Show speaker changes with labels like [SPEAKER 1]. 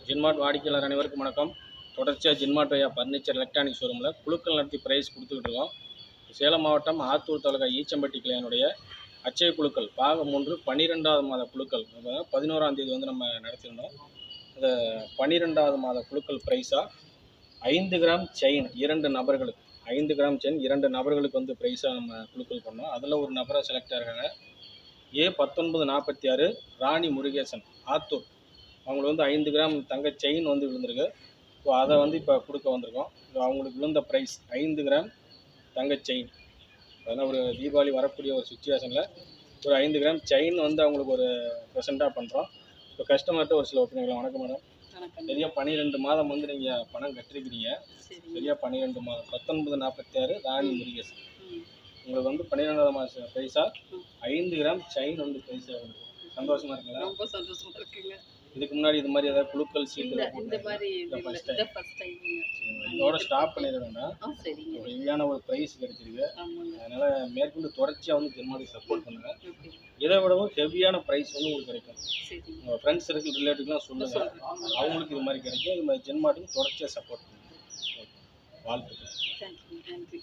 [SPEAKER 1] ஜின்மார்ட் வாடிக்கையாளர் அனைவருக்கும் வணக்கம். தொடர்ச்சியாக ஜின்மார்ட் ஐயா ஃபர்னிச்சர் எலக்ட்ரானிக் ஷோரூமில் குழுக்கள் நடத்தி ப்ரைஸ் கொடுத்துக்கிட்டு இருக்கோம். சேலம் மாவட்டம் ஆத்தூர் தாலுகா ஈச்சம்பட்டி கிளையனுடைய அச்சய குழுக்கள் பாகம் 3 12வது மாத குழுக்கள் 11ஆம் தேதி வந்து நம்ம நடத்தியிருந்தோம். அந்த 12வது மாத குழுக்கள் ப்ரைஸாக 5 கிராம் செயின் 2 நபர்களுக்கு 5 கிராம் செயின் 2 நபர்களுக்கு வந்து ப்ரைஸாக நம்ம குழுக்கள் பண்ணோம். அதில் ஒரு நபரை செலக்ட் ஆகிறாங்க. A1946 ராணி முருகேசன் ஆத்தூர். அவங்களுக்கு வந்து 5 கிராம் தங்க செயின் வந்து விழுந்திருக்கு. ஸோ அதை வந்து இப்போ கொடுக்க வந்திருக்கோம். ஸோ அவங்களுக்கு விழுந்த ப்ரைஸ் 5 கிராம் தங்க செயின். அதனால் ஒரு தீபாவளி வரக்கூடிய ஒரு சுச்சுவேஷனில் ஒரு 5 கிராம் செயின் வந்து அவங்களுக்கு ஒரு ப்ரெசென்ட்டாக பண்ணுறோம். இப்போ கஸ்டமர்கிட்ட ஒரு சில ஒப்பீனியன். வணக்கம் மேடம். சரியாக 12 மாதம் வந்து நீங்கள் பணம் கட்டிருக்கிறீங்க. சரியாக 12 மாதம் 1946 ராணி முருகேசன். உங்களுக்கு வந்து 12வது மாதம் ப்ரைஸாக 5 கிராம் செயின் வந்து ப்ரைஸாக வந்து சந்தோஷமாக இருக்குங்களா?
[SPEAKER 2] ரொம்ப சந்தோஷமா இருக்குங்க.
[SPEAKER 1] இதுக்கு முன்னாடி இது மாதிரி ஏதாவது குழுக்கள் சீட்டு
[SPEAKER 2] இந்த மாதிரி ஃபர்ஸ்ட் டைம்
[SPEAKER 1] இதோட ஸ்டாப் பண்ணிடுறேன்னா ஒரு ஹெவியான ஒரு ப்ரைஸ் கிடைச்சிருக்கு. அதனால மேற்கொண்டு தொடர்ச்சியாக வந்து ஜின்மார்ட் சப்போர்ட் பண்ணுங்க. இதை விடவும் ஹெவியான ப்ரைஸ் வந்து உங்களுக்கு கிடைக்கும். உங்கள் ஃப்ரெண்ட்ஸ் சர்க்கிள் ரிலேட்டிவ்லாம் சொல்லுங்க, அவங்களுக்கு இது மாதிரி கிடைக்கும். இது மாதிரி ஜின்மார்ட்டுக்கு தொடர்ச்சியாக சப்போர்ட் பண்ணுங்க. வாழ்த்துக்கள்.
[SPEAKER 2] நன்றி.